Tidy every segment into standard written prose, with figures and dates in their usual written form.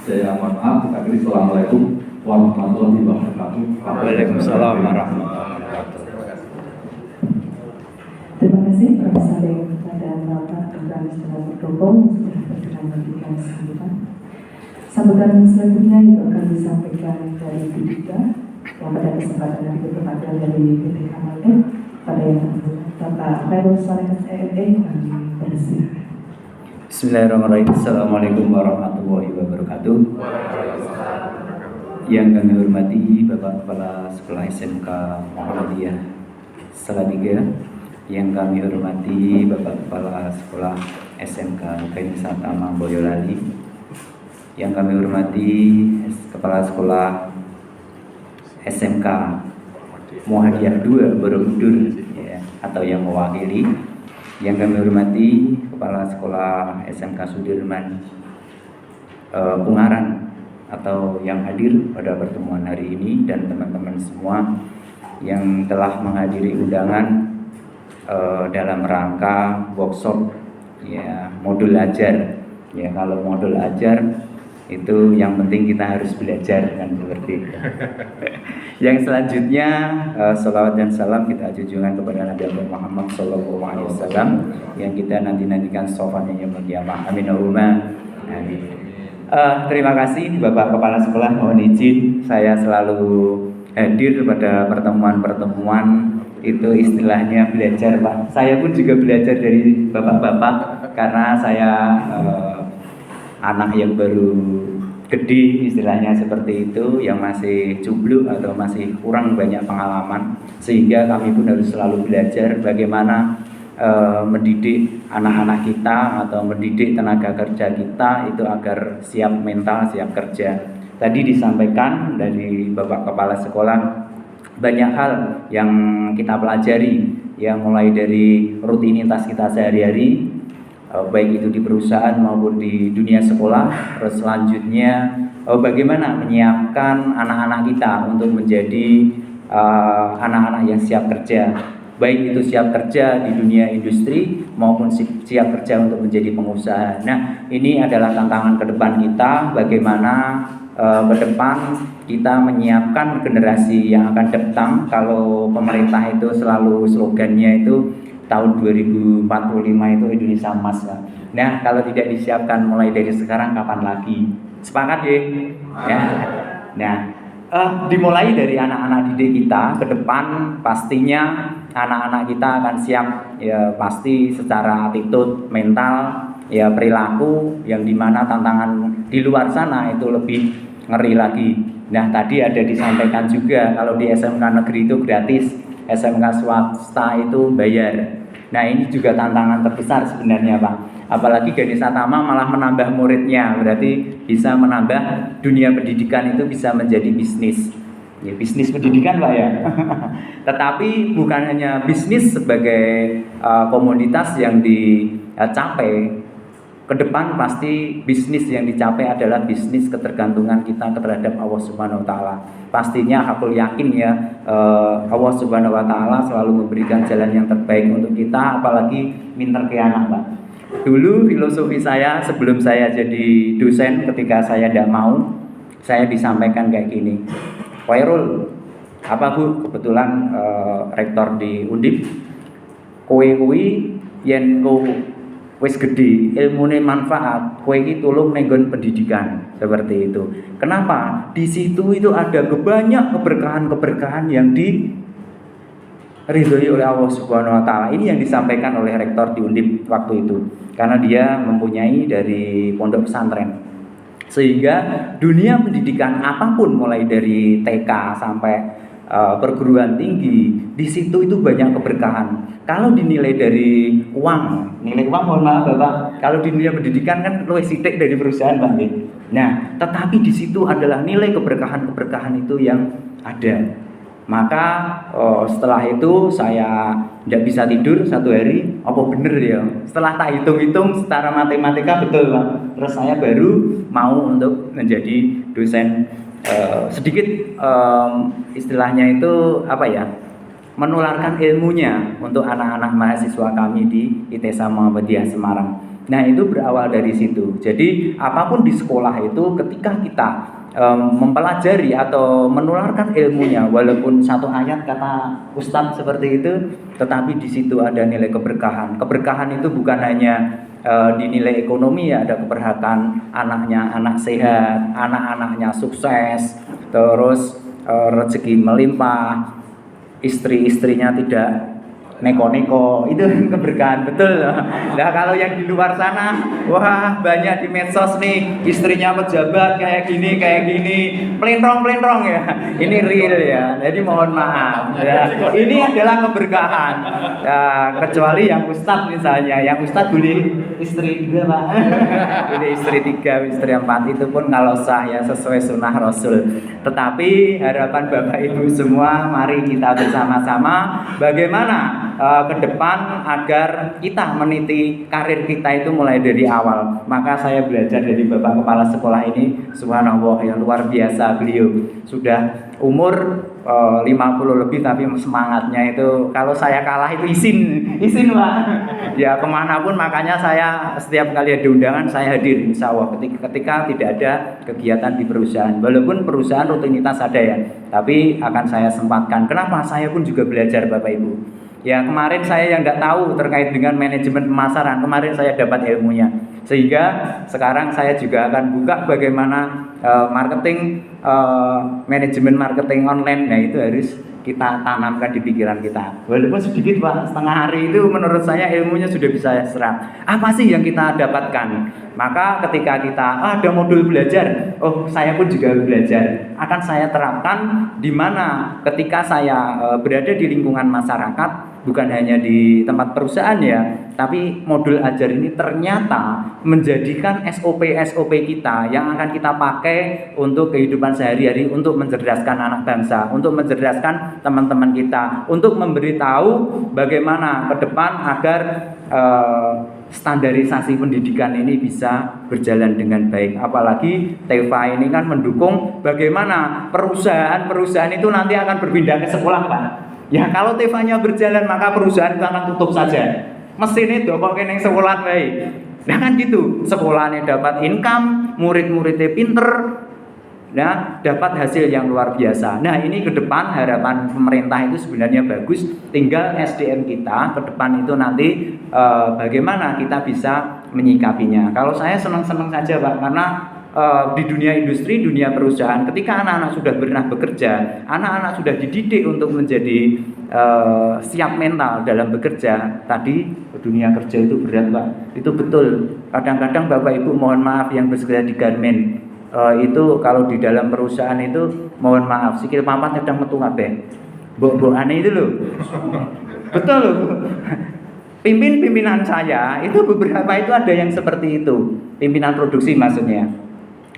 Saya mohon maaf, kita akhiri. Assalamualaikum warahmatullahi wabarakatuh. Waalaikumsalam warahmatullahi wabarakatuh. Terima kasih Profesor dan Bapak Dr. Istilah Purnomo yang sudah berkenan memberikan sambutan. Sambutan selanjutnya itu akan disampaikan dari Bidika yang pada kesempatan yang berkenan dari BPK Maltek pada yang Bapak Khairul Saleh SEE kami persilakan. Bismillahirrahmanirrahim. Assalamualaikum warahmatullahi wabarakatuh. Yang kami hormati Bapak Kepala Sekolah SMK Muhammadiyah Salatiga, yang kami hormati Bapak Kepala Sekolah SMK Kain Satama Boyolali, yang kami hormati Kepala Sekolah SMK Muhammadiyah 2 Borobudur ya, atau yang mewakili, yang kami hormati Kepala Sekolah SMK Sudirman Ungaran atau yang hadir pada pertemuan hari ini, dan teman-teman semua yang telah menghadiri undangan dalam rangka workshop ya modul ajar. Ya, kalau modul ajar itu yang penting kita harus belajar kan, seperti itu. Yang selanjutnya salawat dan salam kita junjungan kepada Nabi Muhammad SAW yang kita nantikan sofannya yang berkiamah. Amin Allahumma amin. Terima kasih Bapak Kepala Sekolah, mohon izin saya selalu hadir pada pertemuan-pertemuan itu istilahnya belajar Pak. Saya pun juga belajar dari bapak-bapak karena saya anak yang baru gede istilahnya seperti itu, yang masih cubluk atau masih kurang banyak pengalaman, sehingga kami pun harus selalu belajar bagaimana mendidik anak-anak kita atau mendidik tenaga kerja kita itu agar siap mental, siap kerja. Tadi disampaikan dari Bapak Kepala Sekolah banyak hal yang kita pelajari, yang mulai dari rutinitas kita sehari-hari, baik itu di perusahaan maupun di dunia sekolah. Terus selanjutnya bagaimana menyiapkan anak-anak kita untuk menjadi anak-anak yang siap kerja, baik itu siap kerja di dunia industri maupun siap kerja untuk menjadi pengusaha. Nah, ini adalah tantangan ke depan kita, bagaimana ke depan kita menyiapkan generasi yang akan datang. Kalau pemerintah itu selalu slogannya itu tahun 2045 itu Indonesia Emas. Nah, kalau tidak disiapkan mulai dari sekarang kapan lagi? Sepakat ya? Nah, dimulai dari anak-anak didik kita ke depan, pastinya anak-anak kita akan siap ya, pasti secara attitude, mental, ya perilaku, yang dimana tantangan di luar sana itu lebih ngeri lagi. Nah, tadi ada disampaikan juga kalau di SMK negeri itu gratis, SMK swasta itu bayar. Nah, ini juga tantangan terbesar sebenarnya Pak. Apalagi Ganesha Tama malah menambah muridnya, berarti bisa menambah dunia pendidikan itu bisa menjadi bisnis. Ya, bisnis pendidikan Pak ya. Tetapi bukan hanya bisnis sebagai komoditas yang dicapai. Ke depan pasti bisnis yang dicapai adalah bisnis ketergantungan kita terhadap Allah Subhanahu wa taala. Pastinya aku yakin ya, Allah Subhanahu wa taala selalu memberikan jalan yang terbaik untuk kita, apalagi minter ke anak, Pak. Dulu filosofi saya sebelum saya jadi dosen, ketika saya tidak mau, saya disampaikan kayak gini. Khairul, apa Bu? Kebetulan rektor di Undip. Kowe kuwi yen wis gede, ilmune manfaat, kowe iki tulung nenggon pendidikan, seperti itu. Kenapa? Di situ itu ada banyak keberkahan-keberkahan yang diridhoi oleh Allah Subhanahu wa taala. Ini yang disampaikan oleh rektor di Undip waktu itu. Karena dia mempunyai dari pondok pesantren. Sehingga dunia pendidikan apapun mulai dari TK sampai perguruan tinggi, di situ itu banyak keberkahan. Kalau dinilai dari uang, nilai uang mohon maaf Bapak, kalau di dunia pendidikan kan luwih sithik dari perusahaan Pak. Nah, tetapi di situ adalah nilai keberkahan-keberkahan itu yang ada. Maka setelah itu saya tidak bisa tidur satu hari, apa bener ya? Setelah tak hitung-hitung secara matematika betul Pak. Terus saya baru mau untuk menjadi dosen. Sedikit istilahnya itu apa ya, menularkan ilmunya untuk anak-anak mahasiswa kami di ITESA Muhammadiyah Semarang. Nah, itu berawal dari situ. Jadi apapun di sekolah itu ketika kita mempelajari atau menularkan ilmunya, walaupun satu ayat kata Ustadz seperti itu, tetapi di situ ada nilai keberkahan. Keberkahan itu bukan hanya di nilai ekonomi ya, ada keberkahan anaknya anak sehat, anak-anaknya sukses, terus rezeki melimpah, istri-istrinya tidak neko-neko, itu keberkahan betul. Nah, kalau yang di luar sana, wah banyak di medsos nih, istrinya pejabat kayak gini, pelintrong ya. Ini real ya. Jadi mohon maaf ya. Ini adalah keberkahan. Ya, kecuali yang ustadz misalnya, yang ustadz boleh istri 2 Pak. Ini istri 3, istri 4, itu pun kalau sah ya, sesuai sunnah Rasul. Tetapi harapan Bapak Ibu semua, mari kita bersama-sama bagaimana ke depan agar kita meniti karir kita itu mulai dari awal. Maka saya belajar dari Bapak Kepala Sekolah ini, subhanallah ya, luar biasa. Beliau sudah umur 50 lebih tapi semangatnya itu, kalau saya kalah itu izin Pak. Ya kemanapun, makanya saya setiap kali ada undangan saya hadir insya Allah ketika tidak ada kegiatan di perusahaan. Walaupun perusahaan rutinitas ada ya, tapi akan saya sempatkan. Kenapa? Saya pun juga belajar Bapak Ibu. Ya kemarin saya yang nggak tahu terkait dengan manajemen pemasaran, kemarin saya dapat ilmunya. Sehingga sekarang saya juga akan buka bagaimana manajemen marketing online. Nah itu harus kita tanamkan di pikiran kita. Walaupun sedikit Pak, setengah hari itu menurut saya ilmunya sudah bisa serap. Apa sih yang kita dapatkan? Maka ketika kita ada modul belajar, oh saya pun juga belajar, akan saya terapkan di mana ketika saya berada di lingkungan masyarakat, bukan hanya di tempat perusahaan ya, tapi modul ajar ini ternyata menjadikan SOP kita yang akan kita pakai untuk kehidupan sehari-hari, untuk mencerdaskan anak bangsa, untuk mencerdaskan teman-teman kita, untuk memberitahu bagaimana ke depan agar standarisasi pendidikan ini bisa berjalan dengan baik. Apalagi TEVA ini kan mendukung bagaimana perusahaan itu nanti akan berpindah ke sekolah Pak. Ya kalau TEVA-nya berjalan maka perusahaan itu akan tutup saja. Mesin itu kok kene sekolah baik. Nah kan gitu, sekolahnya dapat income, murid-muridnya pinter, nah dapat hasil yang luar biasa. Nah ini ke depan harapan pemerintah itu sebenarnya bagus, tinggal SDM kita ke depan itu nanti bagaimana kita bisa menyikapinya. Kalau saya senang-senang saja Pak, karena di dunia industri, dunia perusahaan, ketika anak-anak sudah pernah bekerja, anak-anak sudah dididik untuk menjadi siap mental dalam bekerja. Tadi dunia kerja itu berat Pak, itu betul. Kadang-kadang Bapak Ibu mohon maaf yang bekerja di garmen, itu kalau di dalam perusahaan itu mohon maaf sikil papat kadang metu kabeh. Mbok aneh itu loh. Betul loh. Pimpinan saya itu beberapa itu ada yang seperti itu, pimpinan produksi maksudnya.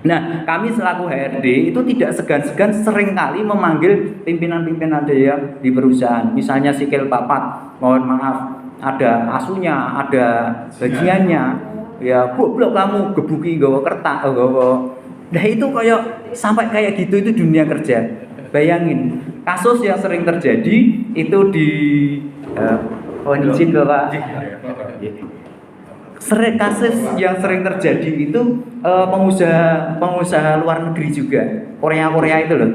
Nah, kami selaku HRD itu tidak segan-segan seringkali memanggil pimpinan-pimpinan dia di perusahaan. Misalnya sikil papat, mohon maaf, ada asunya, ada bagiannya. Ya, goblok kamu gebuki nggawa kertas, nggawa. Nah, itu sampai kayak gitu itu dunia kerja. Bayangin, kasus yang sering terjadi itu di izin Bapak. Kasus yang sering terjadi itu pengusaha luar negeri juga, Korea itu loh.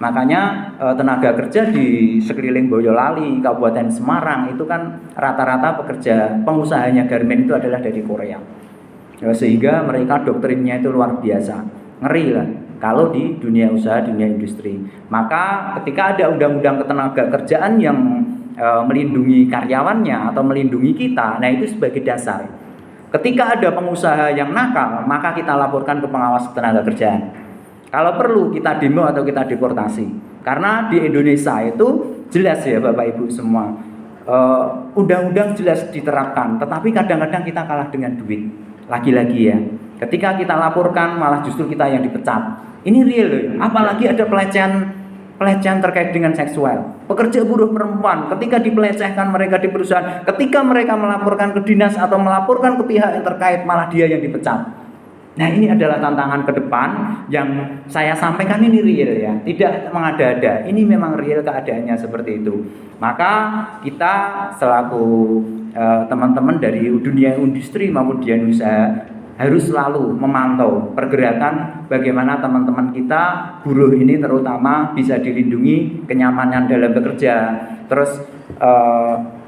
Makanya tenaga kerja di sekeliling Boyolali, Kabupaten Semarang itu kan rata-rata pekerja pengusahanya garmen itu adalah dari Korea. Sehingga mereka doktrinnya itu luar biasa, ngeri lah kalau di dunia usaha, dunia industri. Maka ketika ada undang-undang ketenagakerjaan yang melindungi karyawannya atau melindungi kita, nah itu sebagai dasar. Ketika ada pengusaha yang nakal, maka kita laporkan ke pengawas ketenagakerjaan. Kalau perlu kita demo atau kita deportasi. Karena di Indonesia itu jelas ya Bapak Ibu semua, undang-undang jelas diterapkan, tetapi kadang-kadang kita kalah dengan duit. Lagi-lagi ya, ketika kita laporkan malah justru kita yang dipecat. Ini real loh. Apalagi ada pelecehan terkait dengan seksual. Pekerja buruh perempuan ketika dipelecehkan mereka di perusahaan, ketika mereka melaporkan ke dinas atau melaporkan ke pihak yang terkait, malah dia yang dipecat. Nah ini adalah tantangan ke depan yang saya sampaikan, ini real ya, tidak mengada-ada. Ini memang real keadaannya seperti itu. Maka kita selaku teman-teman dari dunia industri maupun dunia usaha harus selalu memantau pergerakan bagaimana teman-teman kita buruh ini terutama bisa dilindungi kenyamanan dalam bekerja. Terus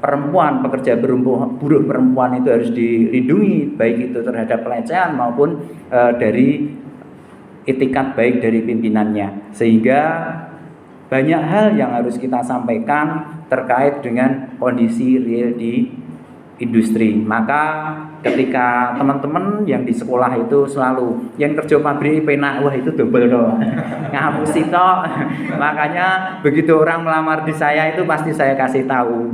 perempuan, pekerja buruh perempuan itu harus dilindungi baik itu terhadap pelecehan maupun dari itikat baik dari pimpinannya. Sehingga banyak hal yang harus kita sampaikan terkait dengan kondisi real di industri. Maka ketika teman-teman yang di sekolah itu selalu yang kerja pabrik penak, wah itu double toh. Ngapusi toh. Makanya begitu orang melamar di saya itu pasti saya kasih tahu